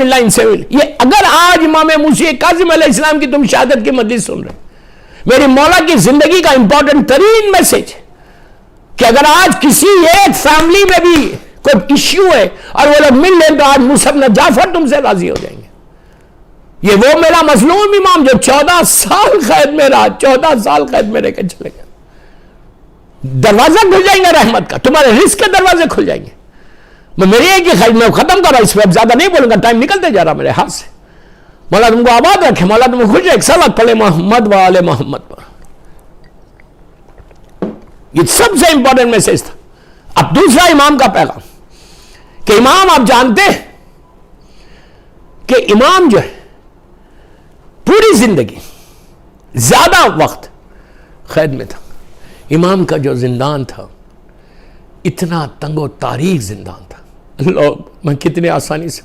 Line سے یہ اگر آج امام موسی کاظم علیہ السلام کی تم شہادت کی مجلس سن رہے، میری مولا کی زندگی کا امپورٹنٹ ترین میسج کہ اگر آج کسی ایک فیملی میں بھی کوئی ایشو ہے اور وہ لوگ مل لیں تو آج موسی بن جعفر تم سے راضی ہو جائیں گے. یہ وہ میرا مظلوم امام جو 14 سال قید میں رہا، 14 سال قید میں رہ کے چلے گئے. دروازہ کھل جائیں گے رحمت کا، تمہارے رزق کے دروازے کھل جائیں گے. میری ایک ہی خواہش، میں ختم کر رہا ہوں، اس وقت زیادہ نہیں بولوں گا، ٹائم نکلتے جا رہا میرے ہاتھ سے. مولا تم کو آباد رکھے، مولا تم کو خوش رکھے. ایک صلوات پڑھے محمد و آل محمد پر. یہ سب سے امپورٹنٹ میسج تھا. اب دوسرا امام کا پیغام کہ امام آپ جانتے ہیں کہ امام جو ہے پوری زندگی زیادہ وقت قید میں تھا. امام کا جو زندان تھا اتنا تنگ و تاریک زندان تھا. لوگ میں کتنے آسانی سے،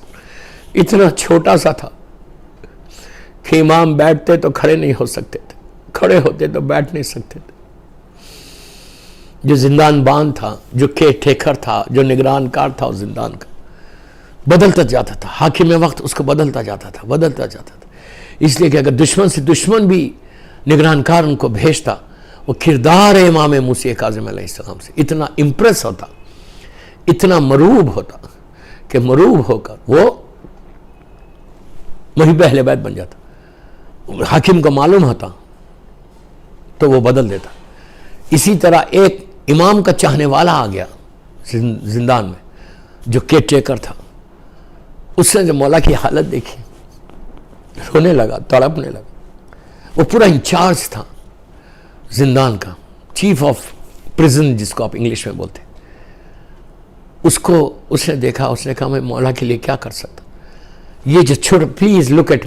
اتنا چھوٹا سا تھا کہ امام بیٹھتے تو کھڑے نہیں ہو سکتے تھے، کھڑے ہوتے تو بیٹھ نہیں سکتے تھے. جو زندان بان تھا، جو کیئر ٹیکر تھا، جو نگران کار تھا اس زندان کا، بدلتا جاتا تھا. حاکم وقت اس کو بدلتا جاتا تھا، بدلتا جاتا تھا. اس لیے کہ اگر دشمن سے دشمن بھی نگران کار ان کو بھیجتا، وہ کردار امام موسی کاظم علیہ السلام سے اتنا امپریس ہوتا، اتنا مروب ہوتا کہ مروب ہو کر وہ محب اہل بیت بن جاتا. حاکم کو معلوم ہوتا تو وہ بدل دیتا. اسی طرح ایک امام کا چاہنے والا آ گیا زندان میں جو کیئر ٹیکر تھا. اس نے جب مولا کی حالت دیکھی رونے لگا، تڑپنے لگا. وہ پورا انچارج تھا زندان کا، چیف آف پریزن جس کو آپ انگلش میں بولتے. اس نے دیکھا، اس نے کہا میں مولا کے لیے کیا کر سکتا. یہ جو چھوٹا، پلیز لک ایٹ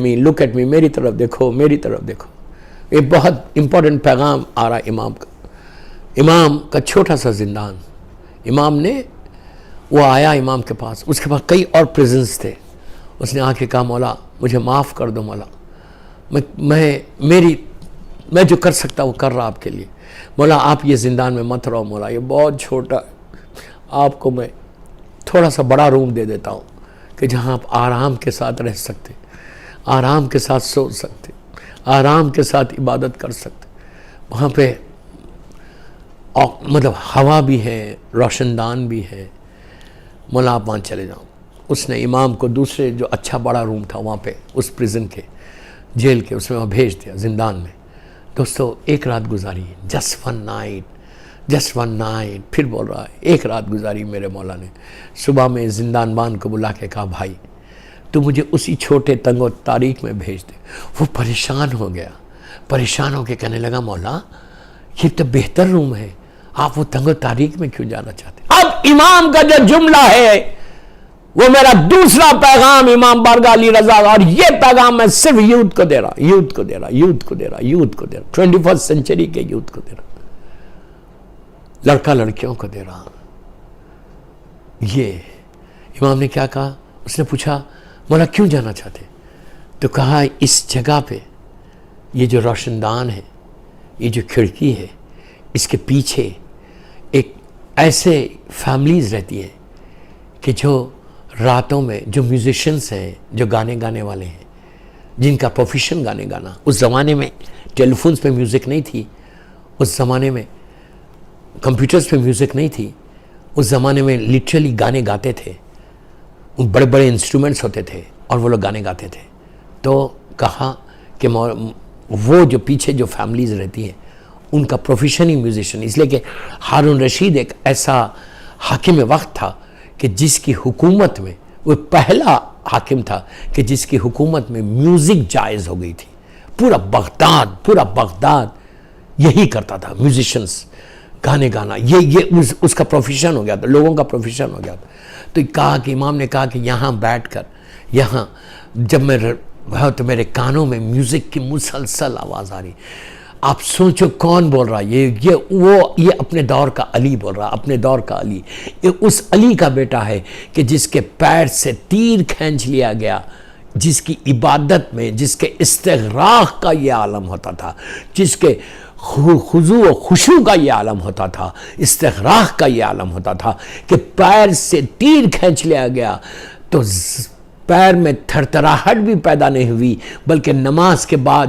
می، میری طرف دیکھو، میری طرف دیکھو. یہ بہت امپورٹنٹ پیغام آ رہا امام کا. امام کا چھوٹا سا زندان. امام نے وہ آیا امام کے پاس، اس کے پاس کئی اور پریزنز تھے. اس نے آ کے کہا مولا مجھے معاف کر دو مولا، میں جو کر سکتا وہ کر رہا آپ کے لیے. مولا آپ یہ زندان میں مت رہو مولا، یہ بہت چھوٹا ہے، آپ کو میں تھوڑا سا بڑا روم دے دیتا ہوں کہ جہاں آپ آرام کے ساتھ رہ سکتے، آرام کے ساتھ سو سکتے، آرام کے ساتھ عبادت کر سکتے. وہاں پہ مطلب ہوا بھی ہے، روشن دان بھی ہے. مولا آپ وہاں چلے جاؤ. اس نے امام کو دوسرے جو اچھا بڑا روم تھا وہاں پہ اس پریزن کے، جیل کے، اس میں وہاں بھیج دیا زندان میں. دوستو ایک رات گزاری، جسٹ ون نائٹ. پھر بول رہا ہے ایک رات گزاری میرے مولا نے. صبح میں زندان بان کو بلا کے کہا بھائی تو مجھے اسی چھوٹے تنگ و تاریک میں بھیج دے. وہ پریشان ہو گیا، پریشان ہو کے کہنے لگا مولا یہ تو بہتر روم ہے، آپ وہ تنگ و تاریک میں کیوں جانا چاہتے. اب امام کا جو جملہ ہے وہ میرا دوسرا پیغام امام بارگاہ علی رضا، اور یہ پیغام میں صرف یوتھ کو دے رہا، 21 سینچری کے یوتھ کو دے رہا، لڑکا لڑکیوں کو دے رہا. یہ امام نے کیا کہا؟ اس نے پوچھا مولا کیوں جانا چاہتے؟ تو کہا اس جگہ پہ یہ جو روشن دان ہے، یہ جو کھڑکی ہے، اس کے پیچھے ایک ایسے فیملیز رہتی ہیں کہ جو راتوں میں، جو میوزیشنز ہیں، جو گانے گانے والے ہیں، جن کا پروفیشن گانے گانا. اس زمانے میں ٹیلی فونز پہ میوزک نہیں تھی، اس زمانے میں کمپیوٹرز پہ میوزک نہیں تھی. اس زمانے میں لٹرلی گانے گاتے تھے، بڑے بڑے انسٹرومنٹس ہوتے تھے اور وہ لوگ گانے گاتے تھے. تو کہا کہ وہ جو پیچھے جو فیملیز رہتی ہیں ان کا پروفیشن ہی میوزیشن. اس لیے کہ ہارون رشید ایک ایسا حاکم وقت تھا کہ جس کی حکومت میں، وہ پہلا حاکم تھا کہ جس کی حکومت میں میوزک جائز ہو گئی تھی. پورا بغداد یہی کرتا تھا، میوزیشنز گانے گانا، یہ اس کا پروفیشن ہو گیا تھا، لوگوں کا پروفیشن ہو گیا تھا. تو کہا کہ امام نے کہا کہ یہاں بیٹھ کر، یہاں جب میں تو میرے کانوں میں میوزک کی مسلسل آواز آ رہی. آپ سوچو کون بول رہا، یہ اپنے دور کا علی بول رہا، اپنے دور کا علی. یہ اس علی کا بیٹا ہے کہ جس کے پیر سے تیر کھینچ لیا گیا، جس کی عبادت میں، جس کے استغراق کا یہ عالم ہوتا تھا، جس کے خضوع و خشوع کا یہ عالم ہوتا تھا، استغراق کا یہ عالم ہوتا تھا کہ پیر سے تیر کھینچ لیا گیا تو پیر میں تھرتھراہٹ بھی پیدا نہیں ہوئی، بلکہ نماز کے بعد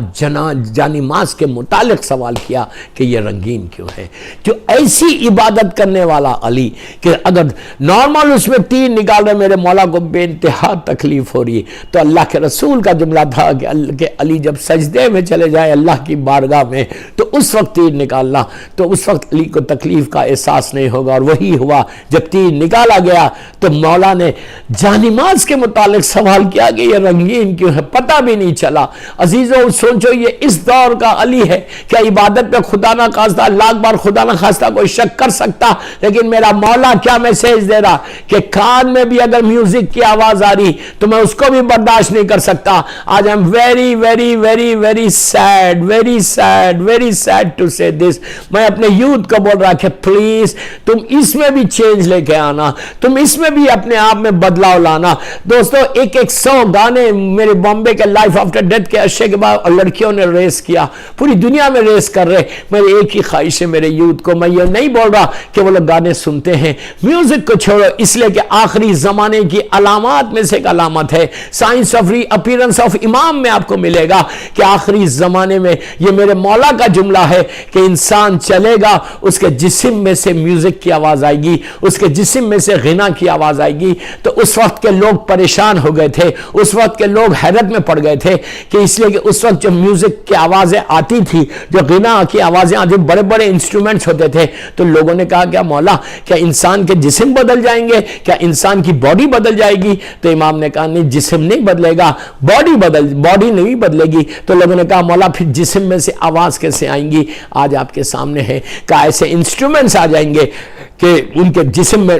جانماز کے متعلق سوال کیا کہ یہ رنگین کیوں ہے؟ جو ایسی عبادت کرنے والا علی کہ اگر نارمل اس میں تیر نکال رہے میرے مولا کو بے انتہا تکلیف ہو رہی ہے، تو اللہ کے رسول کا جملہ تھا کہ علی جب سجدے میں چلے جائے اللہ کی بارگاہ میں تو اس وقت تیر نکالنا، تو اس وقت علی کو تکلیف کا احساس نہیں ہوگا۔ اور وہی ہوا، جب تیر نکالا گیا تو مولا نے جانماز کے متعلق سوال کیا کہ یہ رنگین کیوں ہے، پتہ بھی نہیں چلا۔ عزیزو سوچو، یہ اس دور کا علی ہے، کیا عبادت پہ خدا نہ خواستہ لاکھ بار خدا نہ خواستہ کوئی شک کر سکتا؟ لیکن میرا مولا کیا میسیج دے رہا کہ کان میں بھی اگر میوزک کی آواز آ رہی تو میں اس کو بھی برداشت نہیں کر سکتا۔ آج I'm very very very very sad to say this۔ میں اپنے یوتھ کو بول رہا کہ پلیز تم اس میں بھی چینج لے کے آنا، تم اس میں بھی اپنے آپ میں بدلاؤ لانا۔ دوستو 100 گانے میرے بامبے کے لائف آفٹر ڈیتھ کے عرصے کے بعد اور لڑکیوں نے ریس کیا، پوری دنیا میں ریس کر رہے۔ میری ایک ہی خواہش ہے میرے یوتھ کو، میں یہ نہیں بول رہا کہ وہ لوگ گانے سنتے ہیں، میوزک کو چھوڑو، اس لیے کہ آخری زمانے کی علامات میں سے ایک علامت ہے، signs of reappearance of Imam میں آپ کو ملے گا کہ آخری زمانے میں یہ میرے مولا کا جملہ ہے کہ انسان چلے گا، اس کے جسم میں سے میوزک کی آواز آئے گی، اس کے جسم میں سے غنا کی آواز آئے گی۔ تو اس وقت کے لوگ پریشان ہو گئے تھے، اس وقت کے لوگ حیرت میں پڑ گئے تھے کہ اس لیے کہ اس وقت جو میوزک کی آوازیں آتی تھی، جو غنا کی آوازیں آتی، بڑے بڑے انسٹرومنٹس ہوتے تھے، تو لوگوں نے کہا کیا مولا کیا انسان کے جسم بدل جائیں گے، کیا انسان کی باڈی بدل جائے گی؟ تو امام نے کہا نہیں، جسم نہیں بدلے گا، باڈی نہیں بدلے گی۔ تو لوگوں نے کہا مولا پھر جسم میں سے آواز کیسے آئیں گی؟ آج آپ کے سامنے ہے کہ ایسے انسٹرومنٹس آ جائیں گے کہ ان کے جسم میں،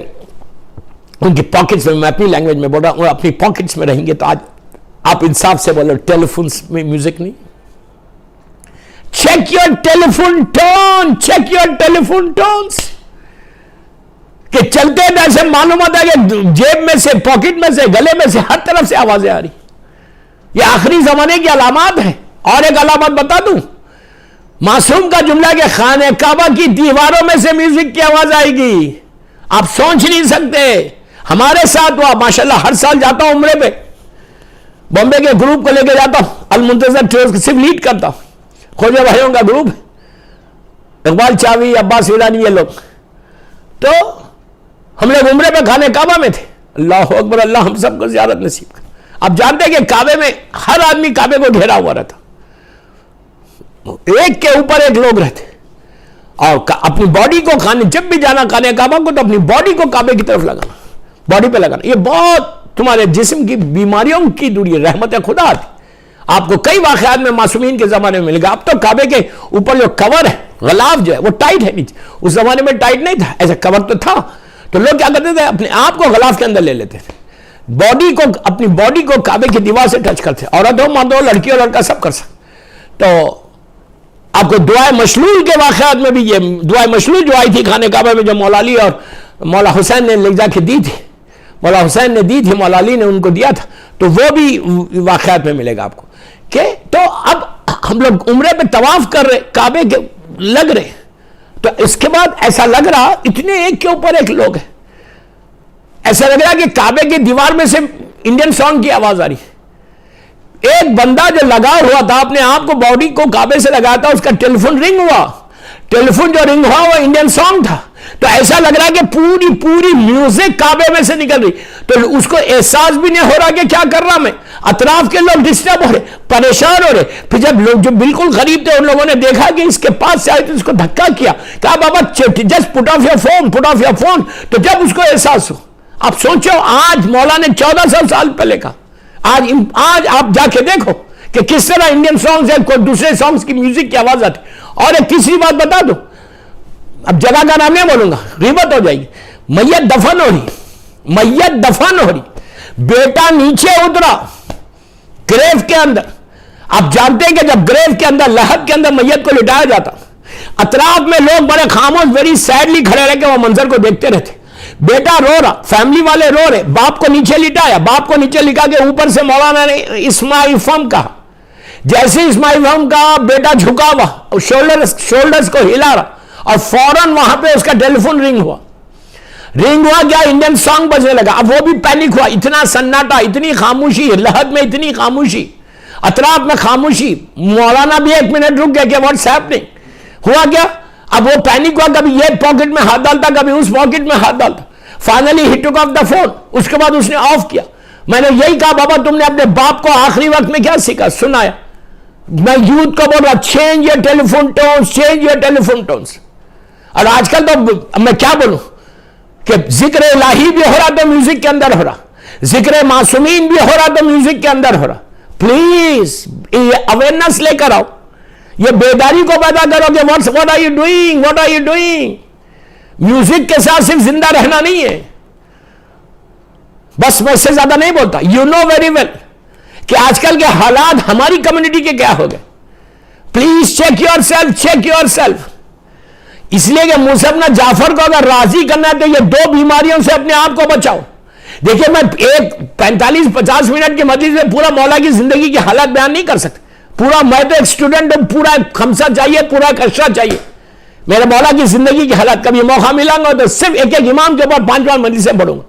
ان کی پاکٹس میں اپنی لینگویج میں بول رہا ہوں، اپنی پاکٹس میں رہیں گے۔ تو آج آپ انصاف سے بولو، ٹیلیفونز میں میوزک نہیں؟ Check your telephone tone, check your telephone ٹونز، کہ چلتے ایسے معلوم ہوتا ہے کہ جیب میں سے، پاکٹ میں سے، گلے میں سے، ہر طرف سے آوازیں آ رہی۔ یہ آخری زمانے کی علامات ہیں۔ اور ایک علامت بتا دوں، معصوم کا جملہ کہ خانہ کعبہ کی دیواروں میں سے میوزک کی آواز آئے گی۔ آپ سوچ نہیں سکتے، ہمارے ساتھ ہوا، ماشاءاللہ ہر سال جاتا ہوں عمرے پہ، بامبے کے گروپ کو لے کے جاتا ہوں، المنتظر ٹریولز صرف لیڈ کرتا ہوں، خوجہ بھائیوں کا گروپ، اقبال چاوی، عباس ویلانی، یہ لوگ۔ تو ہم لوگ عمرے پہ خانہ کعبہ میں تھے، اللہ اکبر، اللہ ہم سب کو زیارت نصیب کر۔ آپ جانتے ہیں کہ کعبے میں ہر آدمی کعبے کو گھیرا ہوا رہتا، ایک کے اوپر ایک لوگ رہتے، اور اپنی باڈی کو جب بھی جانا خانہ کعبہ کو تو اپنی باڈی کو کعبے کی طرف لگانا، باڈی پہ لگانا۔ یہ بہت تمہارے جسم کی بیماریوں کی دوری ہے، رحمت خدا آتی۔ آپ کو کئی واقعات میں معصومین کے زمانے میں ملے گا۔ اب تو کعبے کے اوپر جو کور ہے، غلاف جو ہے وہ ٹائٹ ہے نیچے، اس زمانے میں ٹائٹ نہیں تھا، ایسا کور تو تھا۔ تو لوگ کیا کرتے تھے، اپنے آپ کو غلاف کے اندر لے لیتے تھے، باڈی کو، اپنی باڈی کو کعبے کی دیوار سے ٹچ کرتے، عورت ہو مرد ہو، لڑکی ہو لڑکا، سب کر سکتے۔ تو آپ کو دعائے مشلول کے واقعات میں بھی، یہ دعائے مشلول جو آئی تھی خانہ کعبہ میں، جو مولا علی اور مولا حسین نے لے جا کے دی تھی، مولا حسین نے دی تھی، مولا علی نے ان کو دیا تھا، تو وہ بھی واقعات میں ملے گا آپ کو کہ تو اب ہم لوگ عمرے پہ طواف کر رہے، کعبے کے لگ رہے، تو اس کے بعد ایسا لگ رہا اتنے ایک کے اوپر ایک لوگ ہیں، ایسا لگ رہا کہ کعبے کی دیوار میں سے انڈین سانگ کی آواز آ رہی ہے۔ ایک بندہ جو لگا ہوا تھا، اپنے آپ کو باڈی کو کعبے سے لگایا تھا، اس کا ٹیلی فون رنگ ہوا، ٹیلی فون جو رنگ ہوا وہ انڈین سانگ تھا۔ تو ایسا لگ رہا کہ پوری میوزک کعبے میں سے نکل رہی، تو اس کو احساس بھی نہیں ہو رہا کہ کیا کر رہا میں، اطراف کے لوگ ڈسٹرب ہو رہے، پریشان ہو رہے۔ پھر جب لوگ جو بالکل قریب تھے ان لوگوں نے دیکھا کہ اس کے پاس سے آئے تو اس کو دھکا کیا، کہا بابا just put of your phone, تو جب اس کو احساس ہو، آپ سوچو آج مولا نے 1400 سال پہلے کہا، آج آپ جا کے دیکھو کہ کس طرح انڈین سانگز ہیں، کوئی دوسرے سانگز کی میوزک کی آواز آتی۔ اور ایک تیسری بات بتا دو، اب جگہ کا نام نہیں بولوں گا، غیبت ہو جائے گی، میت دفن ہو رہی، بیٹا نیچے اترا گریو کے اندر۔ آپ جانتے ہیں کہ جب گریو کے اندر، لحد کے اندر میت کو لٹایا جاتا، اطراف میں لوگ بڑے خاموش، ویری سیڈلی کھڑے رہ کے وہ منظر کو دیکھتے رہتے۔ بیٹا رو رہا، فیملی والے رو رہے، باپ کو نیچے لٹایا، باپ کو نیچے لٹا کے اوپر سے مولانا نے اسماعیل فم کہا، جیسے اسماعیل فم کہا بیٹا جھکا ہوا، شولڈرز کو ہلا رہا، اور فوراً وہاں پہ اس کا ٹیلی فون رنگ ہوا۔ رنگ ہوا کیا, انڈین سانگ بجنے لگا. اب وہ بھی پینک ہوا, اتنا سناٹا, اتنی خاموشی, لحد میں اتنی خاموشی, اطراف میں خاموشی. مولانا بھی 1 منٹ رک گیا کہ واٹس ہیپننگ, ہوا کیا. اب وہ پینک ہوا, کبھی یہ پاکٹ میں ہاتھ ڈالتا, کبھی اس پاکٹ میں ہاتھ ڈالتا. فائنلی ہی ٹک آف دا فون, اس کے بعد اس نے آف کیا. میں نے یہی کہا, بابا تم نے اپنے باپ کو آخری وقت میں کیا سیکھا, سنایا. میں یوتھ کو بول رہا, change your telephone ٹونز, change your telephone ٹونز. اور آج کل تو میں کیا بولوں کہ ذکر الہی بھی ہو رہا تو میوزک کے اندر ہو رہا, ذکر معصومین بھی ہو رہا تو میوزک کے اندر ہو رہا. پلیز یہ اویئرنس لے کر آؤ, یہ بیداری کو پیدا کرو کہ what are you doing, what are you doing. Music کے ساتھ صرف زندہ رہنا نہیں ہے. بس میں اس سے زیادہ نہیں بولتا. یو نو ویری ویل کہ آج کل کے حالات ہماری کمیونٹی کے کیا ہو گئے. Please check yourself, check yourself. اس لیے کہ موسیٰ بن جعفر کو اگر راضی کرنا ہے تو یہ 2 بیماریوں سے اپنے آپ کو بچاؤ. دیکھیں میں ایک 45-50 منٹ کے مجلس میں پورا مولا کی زندگی کی حالت بیان نہیں کر سکتا. پورا میں تو ایک اسٹوڈنٹ ہوں, پورا ایک خمسہ چاہیے, پورا ایک اشرا چاہیے. میرے مولا کی زندگی کی حالت کبھی موقع ملا گا تو صرف ایک امام کے اوپر 5 مجلسیں پڑھوں گا.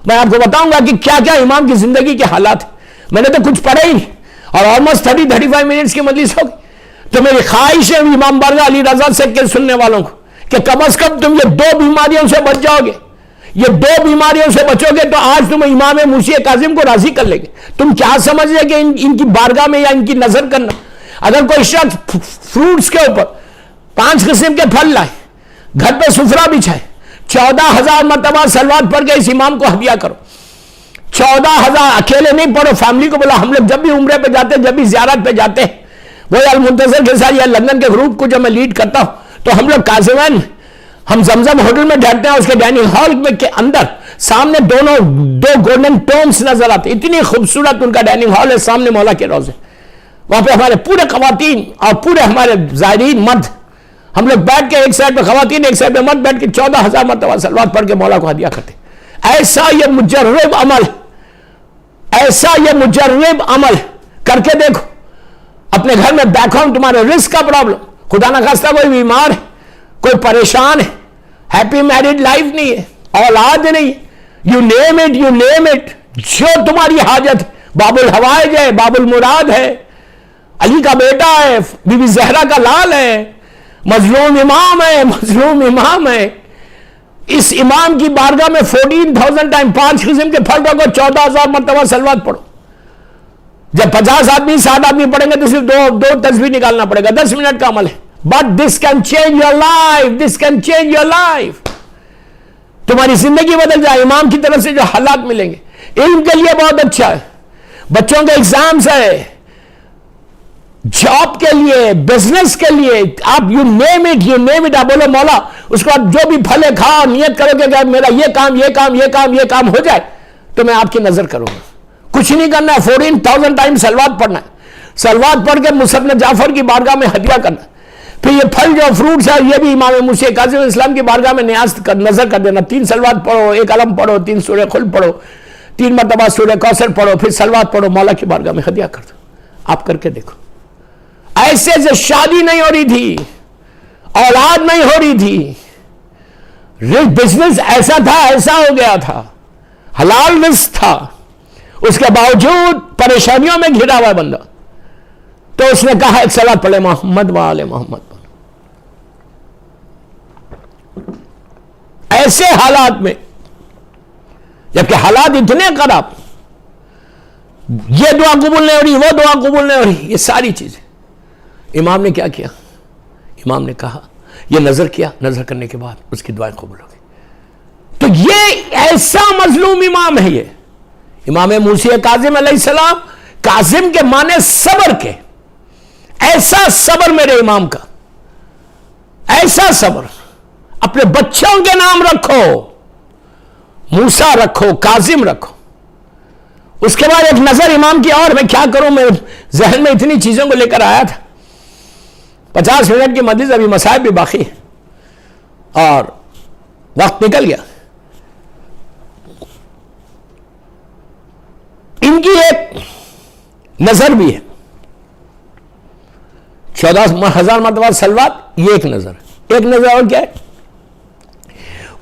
میں آپ کو بتاؤں گا کہ کیا کیا امام کی زندگی کے حالات ہیں. میں نے تو کچھ پڑھے ہی اور آلموسٹ 30-35 منٹس کی مجلس ہوگی. تو میری خواہش ہے امام بارگاہ علی رضا سے کے سننے والوں کو کہ کم از کم تم یہ 2 بیماریوں سے بچ جاؤ گے. یہ 2 بیماریوں سے بچو گے تو آج تم امام موسی کاظم کو راضی کر لیں گے. تم کیا سمجھ رہے کہ ان کی بارگاہ میں یا ان کی نظر کرنا. اگر کوئی شخص فروٹس کے اوپر 5 قسم کے پھل لائے, گھر پہ سفرہ بچھائے, 14,000 مرتبہ صلوات پڑھ کے اس امام کو ہدیہ کرو. 14,000 اکیلے نہیں پڑھو, فیملی کو بولا. ہم لوگ جب بھی عمرے پہ جاتے ہیں, جب بھی زیارت پہ جاتے ہیں, وہ المنتظر کے ساتھ یا لندن کے گروپ کو جب میں لیڈ کرتا ہوں تو ہم لوگ کازمین, ہم زمزم ہوٹل میں ٹھہرتے ہیں. اس کے ڈائننگ ہال میں کے اندر سامنے 2 گولڈن ٹومز نظر آتے. اتنی خوبصورت ان کا ڈائننگ ہال ہے, سامنے مولا کے روضے. وہاں پہ ہمارے پورے خواتین اور پورے ہمارے زائرین مرد, ہم لوگ بیٹھ کے ایک سائڈ پہ خواتین, ایک سائڈ پہ مرد بیٹھ کے 14,000 مرتبہ صلوات پڑھ کے مولا کو ہدیہ کرتے. ایسا یہ مجرب عمل, ایسا یہ مجرب عمل کر کے دیکھو. اپنے گھر میں بیک ہوم, تمہارے رزق کا پرابلم, خدا نہ خواستہ کوئی بیمار ہے, کوئی پریشان ہے, ہیپی میرڈ لائف نہیں ہے, اولاد نہیں, you name it, you name it, جو تمہاری حاجت. باب الحوائج ہے, باب المراد ہے, علی کا بیٹا ہے, بی بی زہرا کا لال ہے, مظلوم امام ہے, مظلوم امام ہے. اس امام کی بارگاہ میں 14,000 ٹائم 5 قسم کے پھل رکھو, 14,000 مرتبہ صلوات پڑھو. جب 50 آدمی 60 آدمی پڑھیں گے تو صرف 2 تسبیح نکالنا پڑے گا. 10 منٹ کا عمل ہے. But this can change your life. This can change your life. تمہاری زندگی بدل جائے. امام کی طرف سے جو حالات ملیں گے, علم کے لیے بہت اچھا ہے, بچوں کے ایگزامز ہے, جاب کے لیے, بزنس کے لیے, آپ you name it, you name it. آپ بولو مولا اس کو آپ جو بھی پھلے کھاؤ, نیت کرو کہ میرا یہ کام یہ کام یہ کام یہ کام ہو جائے تو میں آپ کی نظر کروں گا. کچھ نہیں کرنا ہے, 14,000 ٹائم صلوات پڑھنا ہے. صلوات پڑھ کے موسیٰ بن جعفر کی بارگاہ میں ہدیہ کرنا ہے. پھر یہ پھل جو فروٹس ہے یہ بھی امام موسی کاظم اسلام کی بارگاہ میں نیاز نظر کر دینا. 3 صلوات پڑھو, 1 علم پڑھو, 3 سورہ خلق پڑھو, 3 مرتبہ سورہ کوثر پڑھو, پھر صلوات پڑھو, مولا کی بارگاہ میں ہدیہ کر دو. آپ کر کے دیکھو. ایسے سے شادی نہیں ہو رہی تھی, اولاد نہیں ہو رہی تھی, بزنس ایسا تھا, ایسا ہو گیا تھا, حلال رزق تھا, اس کے باوجود پریشانیوں میں گھرا ہوا ہے بندہ. تو اس نے کہا ایک صلوات پڑھے محمد و آل محمد. ایسے حالات میں جبکہ حالات اتنے خراب, یہ دعا قبول نہیں ہو رہی, وہ دعا قبول نہیں ہو رہی, یہ ساری چیزیں, امام نے کیا کیا؟ امام نے کہا, یہ نظر کیا, نظر کرنے کے بعد اس کی دعائیں قبول ہو گئی. تو یہ ایسا مظلوم امام ہے. یہ امام موسی کاظم علیہ السلام, کاظم کے معنی صبر کے, ایسا صبر میرے امام کا, ایسا صبر. اپنے بچوں کے نام رکھو, موسیٰ رکھو, کاظم رکھو. اس کے بعد ایک نظر امام کی, اور میں کیا کروں, میں ذہن میں اتنی چیزوں کو لے کر آیا تھا. 50 منٹ کی مجلس, ابھی مسائل بھی باقی ہے اور وقت نکل گیا. ان کی ایک نظر بھی ہے, 14,000 مرتبہ صلوات, یہ ایک نظر. ایک نظر اور کیا ہے,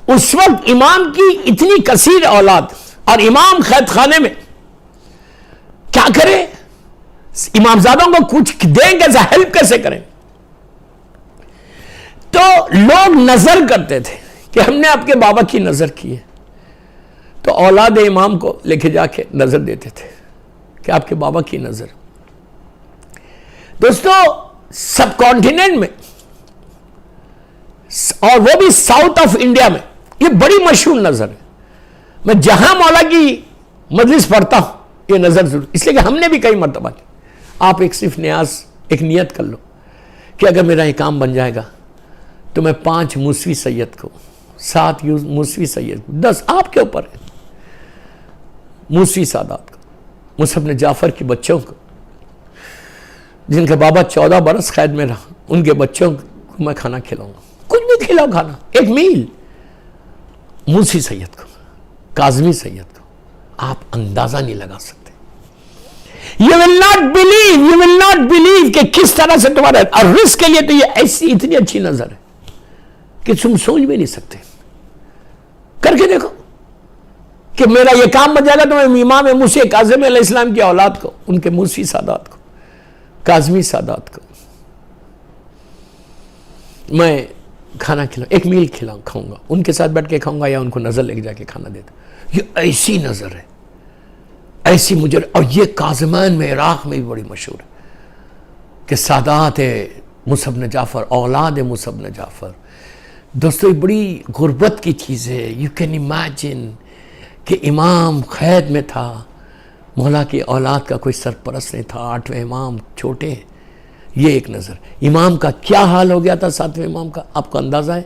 اس وقت امام کی اتنی کثیر اولاد اور امام قید خانے میں، کیا کرے؟ امامزادوں کو کچھ دیں کیسے، ہیلپ کیسے کریں؟ تو لوگ نظر کرتے تھے کہ ہم نے آپ کے بابا کی نظر کی ہے، تو اولاد امام کو لے کے جا کے نظر دیتے تھے کہ آپ کے بابا کی نظر۔ دوستو سب کانٹیننٹ میں اور وہ بھی ساؤتھ آف انڈیا میں یہ بڑی مشہور نظر ہے۔ میں جہاں مولا کی مجلس پڑھتا ہوں یہ نظر ضرور، اس لیے کہ ہم نے بھی کئی مرتبہ کی۔ آپ ایک صرف ایک نیت کر لو کہ اگر میرا یہ کام بن جائے گا تو میں 5 موسوی سید کو، 7 موسوی سید کو، 10 آپ کے اوپر ہے، موسوی سادات کو، مصعب بن جعفر کے بچوں کو، جن کا بابا 14 برس قید میں رہا، ان کے بچوں کو میں کھانا کھلاؤں گا، کچھ بھی کھلاؤ کھانا، ایک میل، موسوی سید کو، کاظمی سید کو۔ آپ اندازہ نہیں لگا سکتے، you will not believe کہ کس طرح سے تمہارا، اور رزق کے لیے تو یہ ایسی اتنی اچھی نظر ہے کہ تم سوچ بھی نہیں سکتے۔ کر کے دیکھو کہ میرا یہ کام بن جائے گا تو میں امام موسی کاظم علیہ السلام کی اولاد کو، ان کے موسی سادات کو، کاظمی سادات کو میں کھانا کھلاؤں، ایک میل کھاؤں گا، ان کے ساتھ بیٹھ کے کھاؤں گا یا ان کو نظر لے کے جا کے کھانا دیتا۔ یہ ایسی نظر ہے، ایسی مجھے، اور یہ کاظمان میں عراق میں بھی بڑی مشہور ہے کہ سادات مصعب بن جعفر، اولاد مصعب بن جعفر۔ دوستو یہ بڑی غربت کی چیز ہے۔ یو کین امیجن کہ امام قید میں تھا، مولا کی اولاد کا کوئی سرپرست نہیں تھا، 8ویں امام چھوٹے، یہ ایک نظر۔ امام کا کیا حال ہو گیا تھا 7ویں امام کا، آپ کو اندازہ ہے؟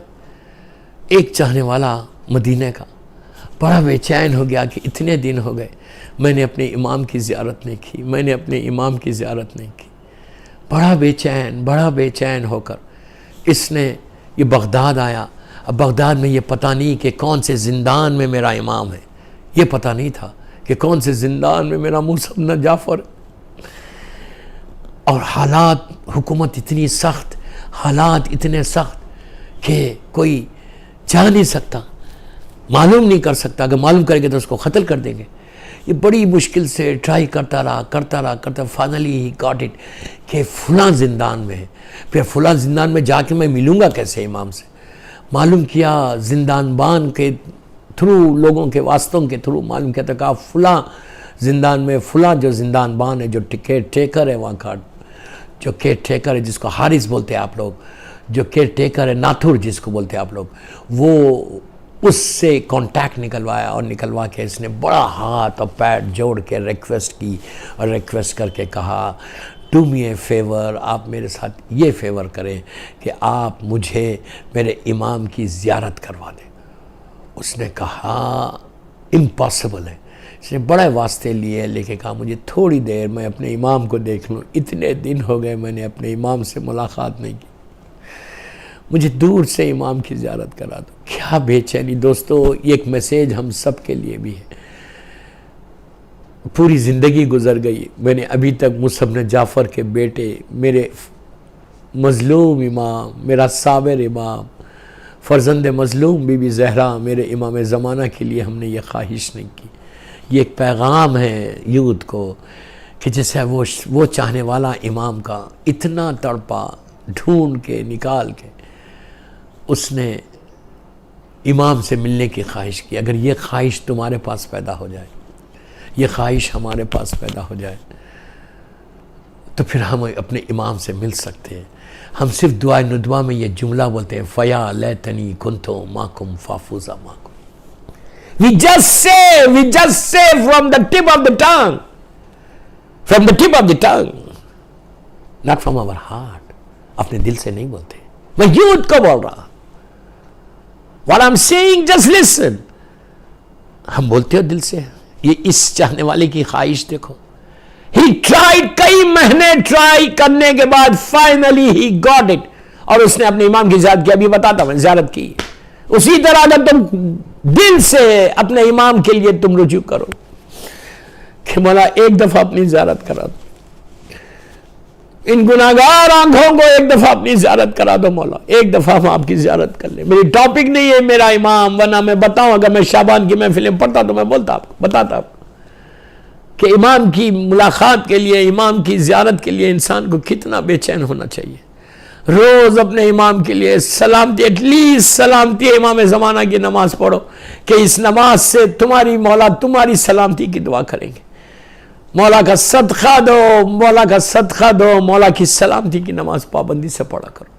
ایک چاہنے والا مدینہ کا بڑا بے چین ہو گیا کہ اتنے دن ہو گئے میں نے اپنے امام کی زیارت نہیں کی، میں نے اپنے امام کی زیارت نہیں کی، بڑا بے چین ہو کر اس نے یہ بغداد آیا۔ اب بغداد میں یہ پتہ نہیں کہ کون سے زندان میں میرا امام ہے، یہ پتہ نہیں تھا کہ کون سے زندان میں میرا مصعب بن جعفر ہے۔ اور حالات، حکومت اتنی سخت، حالات اتنے سخت کہ کوئی جا نہیں سکتا، معلوم نہیں کر سکتا، اگر معلوم کرے گے تو اس کو قتل کر دیں گے۔ یہ بڑی مشکل سے ٹرائی کرتا رہا، فائنلی ہی گاٹ اٹ کہ فلاں زندان میں ہے۔ پھر فلاں زندان میں جا کے میں ملوں گا کیسے امام سے؟ معلوم کیا زندان بان کے تھرو، لوگوں کے واسطوں کے تھرو معلوم کیا تھا، کہا فلاں زندان میں، فلاں جو زندان بان ہے، جو کیئر ٹیکر ہے وہاں کا، جو کیئر ٹیکر ہے جس کو حارث بولتے ہیں آپ لوگ، جو کیئر ٹیکر ہے ناتھر جس کو بولتے ہیں آپ لوگ، وہ اس سے کانٹیکٹ نکلوایا، اور نکلوا کے اس نے بڑا ہاتھ اور پیر جوڑ کے ریکویسٹ کی، اور ریکویسٹ کر کے کہا ڈو می اے فیور، آپ میرے ساتھ یہ فیور کریں کہ آپ مجھے میرے امام کی زیارت کروا دیں۔ اس نے کہا امپاسبل ہے۔ اس نے بڑے واسطے لیے، لے کے کہا مجھے تھوڑی دیر میں اپنے امام کو دیکھ لوں، اتنے دن ہو گئے میں نے اپنے امام سے ملاقات نہیں کی، مجھے دور سے امام کی زیارت کرا دو۔ کیا بے چینی دوستو، یہ ایک میسیج ہم سب کے لیے بھی ہے۔ پوری زندگی گزر گئی، میں نے ابھی تک مصعب بن جعفر کے بیٹے، میرے مظلوم امام، میرا صابر امام، فرزند مظلوم بی بی زہرا، میرے امام زمانہ کے لیے ہم نے یہ خواہش نہیں کی۔ یہ ایک پیغام ہے یوتھ کو کہ جیسے وہ چاہنے والا امام کا اتنا تڑپا، ڈھونڈ کے نکال کے اس نے امام سے ملنے کی خواہش کی۔ اگر یہ خواہش تمہارے پاس پیدا ہو جائے، یہ خواہش ہمارے پاس پیدا ہو جائے، تو پھر ہم اپنے امام سے مل سکتے ہیں۔ ہم صرف دعائے ندوہ میں یہ جملہ بولتے ہیں فیا لیتنی کنتو ماکم فافوزا ماکم۔ We just say from the tip of the tongue, not from our heart. اپنے دل سے نہیں بولتے، میں یوتھ کو بول رہا، what I'm saying just listen. ہم بولتے ہو دل سے، یہ اس چاہنے والے کی خواہش دیکھو، he tried، کئی مہینے ٹرائی کرنے کے بعد finally he got it، اور اس نے اپنے امام کی زیارت کی۔ ابھی بتاتا میں زیارت کی۔ اسی طرح اگر تم دل سے اپنے امام کے لیے تم رجوع کرو کہ مولا ایک دفعہ اپنی زیارت کرا دو، ان گناہگار آنکھوں کو ایک دفعہ اپنی زیارت کرا دو مولا، ایک دفعہ ہم آپ کی زیارت کر لیں۔ میری ٹاپک نہیں ہے میرا امام، ورنہ میں بتاؤں، اگر میں شعبان کی محفلیں پڑھتا تو میں بتاتا آپ کہ امام کی ملاقات کے لیے، امام کی زیارت کے لیے انسان کو کتنا بے چین ہونا چاہیے۔ روز اپنے امام کے لیے سلامتی، ایٹ لیسٹ سلامتی امام زمانہ کی نماز پڑھو کہ اس نماز سے تمہاری مولا تمہاری سلامتی کی دعا کریں گے۔ مولا کا صدقہ دو، مولا کا صدقہ دو، مولا کی سلامتی کی نماز پابندی سے پڑھا کرو۔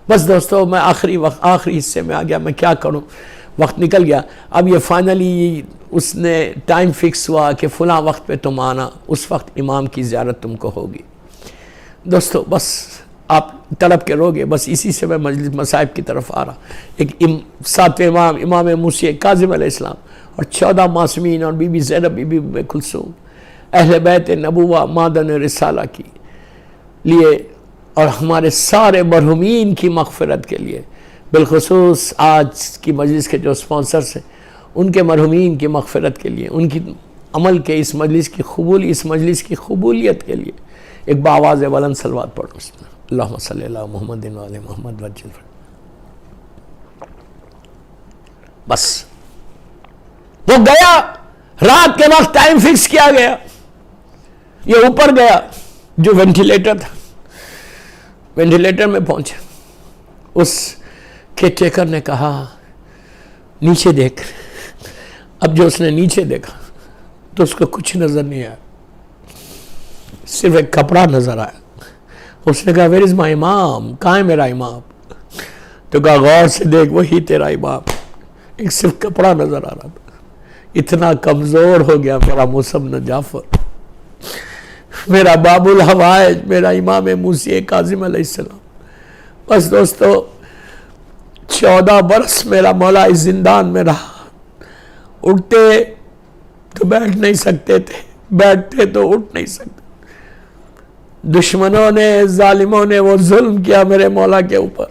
بس دوستو، میں آخری حصے میں آ گیا، میں کیا کروں، وقت نکل گیا۔ اب یہ فائنلی اس نے ٹائم فکس ہوا کہ فلاں وقت پہ تم آنا، اس وقت امام کی زیارت تم کو ہوگی۔ دوستو بس آپ تڑپ کے روگے، بس اسی سے میں مجلس مصائب کی طرف آ رہا۔ ایک ساتویں امام، امام موسی کاظم علیہ السلام، اور 14 معصومین اور بی بی زینب، بی بی ام کلثوم، اہل بیت نبوہ مادن رسالہ کی لیے اور ہمارے سارے مرحومین کی مغفرت کے لیے، بالخصوص آج کی مجلس کے جو سپانسرز ہیں ان کے مرحومین کی مغفرت کے لیے، ان کی عمل کے اس مجلس کی قبولیت کے لیے ایک باواز بلند صلوات پڑھو۔ اللہم صلی اللہ محمد و علی محمد وجل۔ بس وہ گیا، رات کے وقت ٹائم فکس کیا گیا، یہ اوپر گیا جو وینٹیلیٹر تھا، وینٹیلیٹر میں پہنچا، اس کیئر ٹیکر نے کہا نیچے دیکھ۔ اب جو اس نے نیچے دیکھا تو اس کو کچھ نظر نہیں آیا، صرف ایک کپڑا نظر آیا۔ اس نے کہا ویئر از مائی امام، کہاں ہے میرا امام؟ تو کہا غور سے دیکھ، وہی تیرا امام، ایک صرف کپڑا نظر آ رہا تھا۔ اتنا کمزور ہو گیا میرا مصعب جعفر، میرا باب الحوائج، میرا امام موسی کاظم علیہ السلام۔ بس دوستو 14 برس میرا مولا اس زندان میں رہا، اٹھتے تو بیٹھ نہیں سکتے تھے، بیٹھتے تو اٹھ نہیں سکتے۔ دشمنوں نے، ظالموں نے وہ ظلم کیا میرے مولا کے اوپر۔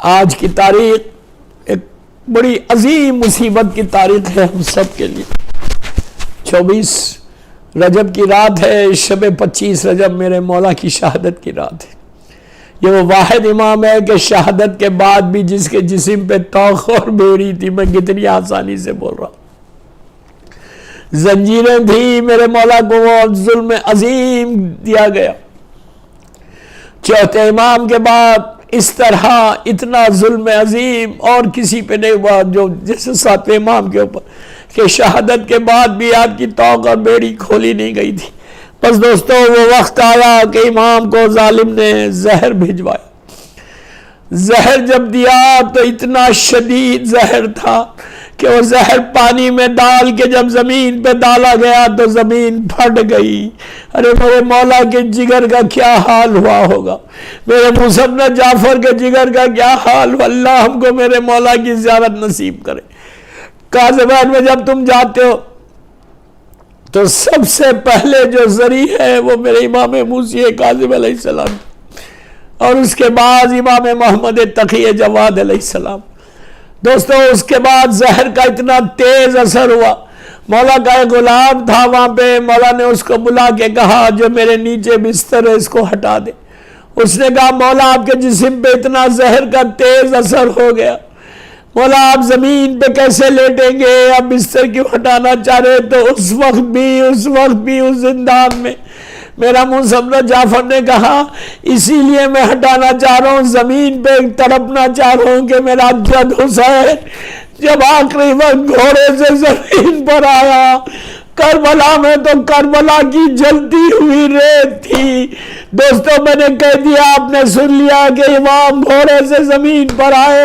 آج کی تاریخ ایک بڑی عظیم مصیبت کی تاریخ ہے ہم سب کے لیے۔ 24 رجب کی رات ہے، شب 25 رجب میرے مولا کی شہادت کی رات ہے۔ یہ وہ واحد امام ہے کہ شہادت کے بعد بھی جس کے جسم پہ توق اور بیڑی تھی، میں کتنی آسانی سے بول رہا ہوں، زنجیریں تھی، میرے مولا کو وہ ظلم عظیم دیا گیا۔ چوتھے امام کے بعد اس طرح اتنا ظلم عظیم اور کسی پہ نہیں ہوا جو جیسے ساتویں امام کے اوپر، کہ شہادت کے بعد بھی آپ کی توق اور بیڑی کھولی نہیں گئی تھی۔ بس دوستو وہ وقت آیا کہ امام کو ظالم نے زہر بھجوایا۔ زہر جب دیا تو اتنا شدید زہر تھا کہ وہ زہر پانی میں ڈال کے جب زمین پہ ڈالا گیا تو زمین پھٹ گئی۔ ارے میرے مولا کے جگر کا کیا حال ہوا ہوگا، میرے مصعب جعفر کے جگر کا کیا حال ہوا۔ اللہ ہم کو میرے مولا کی زیارت نصیب کرے۔ کاظمین میں جب تم جاتے ہو تو سب سے پہلے جو ذریعہ ہے وہ میرے امام موسی کاظم علیہ السلام، اور اس کے بعد امام محمد تقی جواد علیہ السلام۔ دوستو اس کے بعد زہر کا اتنا تیز اثر ہوا، مولا کا ایک غلام تھا وہاں پہ، مولا نے اس کو بلا کے کہا جو میرے نیچے بستر ہے اس کو ہٹا دے۔ اس نے کہا مولا آپ کے جسم پہ اتنا زہر کا تیز اثر ہو گیا، مولا آپ زمین پہ کیسے لیٹیں گے، آپ بستر کیوں ہٹانا چاہ رہے؟ تو اس وقت بھی اس زندان میں میرا مصعب جعفر نے کہا اسی لیے میں ہٹانا چاہ رہا ہوں، زمین پہ تڑپنا چاہ رہا ہوں کہ میرا جد حسین جب آخری وقت گھوڑے سے زمین پر آیا، کربلا میں تو کربلا کی جلتی ہوئی ریت تھی۔ دوستو میں نے کہہ دیا، آپ نے سن لیا کہ امام گھوڑے سے زمین پر آئے،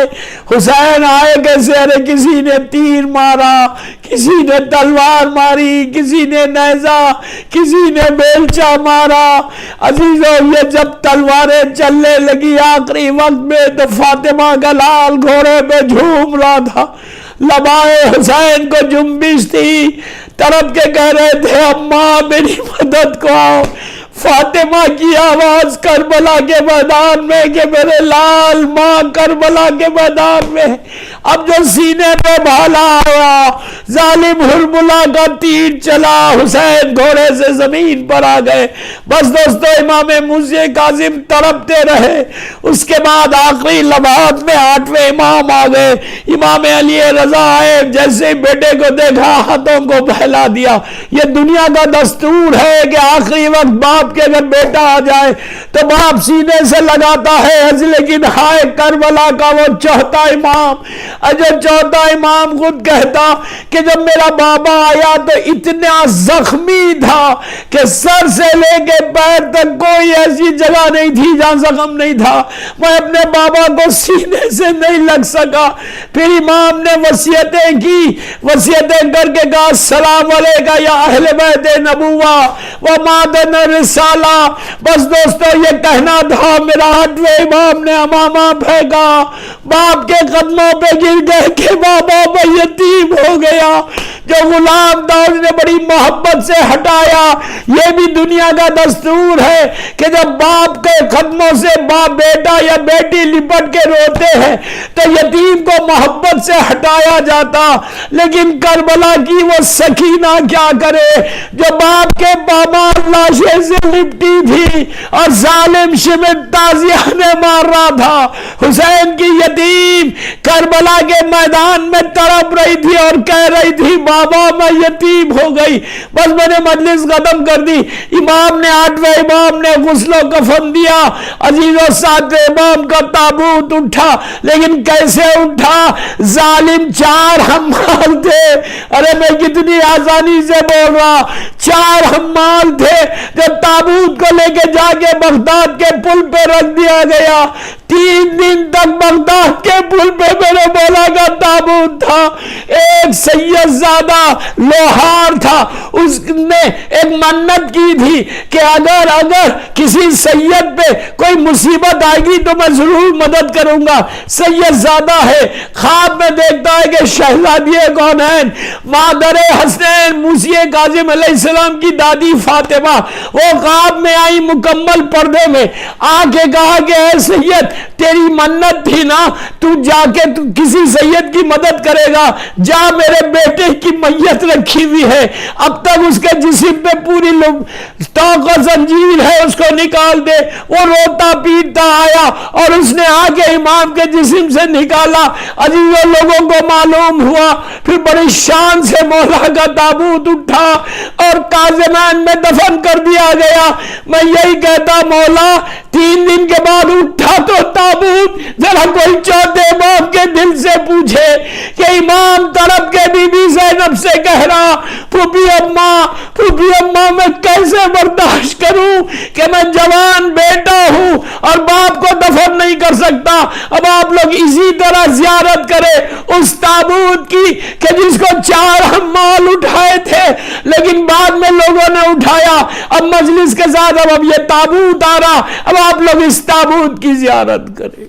حسین آئے کیسے؟ ارے کسی نے تیر مارا، کسی نے تلوار ماری، کسی نے نیزہ، کسی نے بیلچہ مارا۔ عزیزو یہ جب تلواریں چلنے لگی آخری وقت میں تو فاطمہ کا لال گھوڑے پہ جھوم رہا تھا، لبائے حسین کو جنبش تھی، تڑپ کے کہہ رہے تھے اماں میری مدد کو آؤ۔ فاطمہ کی آواز کربلا کے میدان میں کہ میرے لال، ماں کربلا کے میدان میں اب جو سینے پہ بھالا آیا، ظالم ہرملا کا تیر چلا، حسین گھوڑے سے زمین پر آ گئے۔ بس دوستو امام موسیٰ کاظم تڑپتے رہے۔ اس کے بعد آخری لمحات میں 8ویں امام آ گئے، امام علی رضا آئے، جیسے بیٹے کو دیکھا ہاتھوں کو پھیلا دیا۔ یہ دنیا کا دستور ہے کہ آخری وقت باپ کے اگر بیٹا آ جائے تو باپ سینے سے لگاتا ہے، لیکن ہائے کربلا کا وہ چوتھا امام، جو چوتھا امام خود کہتا کہ جب میرا بابا آیا تو اتنا زخمی تھا کہ سر سے لے کے پیر تک کوئی ایسی جگہ نہیں تھی جہاں زخم نہیں تھا، میں اپنے بابا کو سینے سے نہیں لگ سکا۔ پھر امام نے وصیتیں کی، وصیتیں کر کے کہا السلام علیکم یا اہل بیت نبوہ و معدن رسالہ۔ بس دوستو یہ کہنا تھا، میرا 8ویں امام نے امامہ پھینکا، باپ کے قدموں پہ گر گئے کہ بابا میں یتیم ہو گیا۔ جو غلام تھا اس نے بڑی محبت سے ہٹایا۔ یہ بھی دنیا کا دستور ہے کہ جب باپ کے قدموں سے باپ بیٹا یا بیٹی لپٹ کے روتے ہیں تو یتیم کو محبت سے ہٹایا جاتا، لیکن کربلا کی وہ سکینہ کیا کرے جو باپ کے بابا لاشیں سے لپٹی تھی اور ظالم شمت تازیہ نے مار رہا تھا۔ حسین کی یتیم کربلا کے میدان میں تڑپ رہی تھی اور کہہ رہی تھی بابا میں یتیم ہو گئی۔ بس میں نے مجلس ختم کر دی۔ امام نے 8ویں امام نے غسل و کفن دیا، عزیزو 7ویں امام کا تابوت اٹھا، لیکن کیسے اٹھا؟ ظالم 4 حمال تھے۔ ارے میں کتنی آسانی سے بول رہا، 4 حمال تھے جو تابوت کو لے کے جا کے بغداد کے پل پہ رکھ دیا گیا۔ 3 دن تک بغداد کے پل پہ میرے مولا کا تابوت تھا۔ ایک سید زادہ لوہار تھا، اس نے ایک منت کی تھی کہ اگر کسی سید پہ کوئی مصیبت آئے گی تو میں ضرور مدد کروں گا۔ سید زادہ ہے، خواب میں دیکھتا ہے کہ شہزادی کونین مادر حسین موسیٰ کاظم علیہ السلام کی دادی فاطمہ وہ خواب میں آئی مکمل پردے میں، آ کے کہا کہ اے سید تیری منت تھی نا، تو جا کے تو کسی سید کی مدد کرے گا، جا میرے بیٹے کی میت رکھی ہوئی ہے، اب تک اس کے جسم پہ پوری توق و زنجیر ہے، اس کو نکال دے۔ وہ روتا پیٹتا آیا اور اس نے آ کے امام کے جسم سے نکالا۔ عزیزوں لوگوں کو معلوم ہوا، پھر بڑی شان سے مولا کا تابوت اٹھا اور کاظمین میں دفن کر دیا گیا۔ میں یہی کہتا مولا 3 دن کے بعد اٹھا تو تابوت، ذرا کوئی چوتھے امام کے دل سے پوچھے کہ امام تڑپ کے بی بی زینب سے کہہ رہا پھوپھی اماں میں کیسے برداشت کروں کہ میں جوان بیٹا ہوں اور باپ کو دفن نہیں کر سکتا۔ اب آپ لوگ اسی طرح زیارت کرے اس تابوت کی کہ جس کو 4 حمال اٹھائے تھے لیکن بعد میں لوگوں نے اٹھایا۔ اب مجلس کے ساتھ اب یہ تابوت آ رہا، اب آپ لوگ اس تابوت کی زیارت کریں۔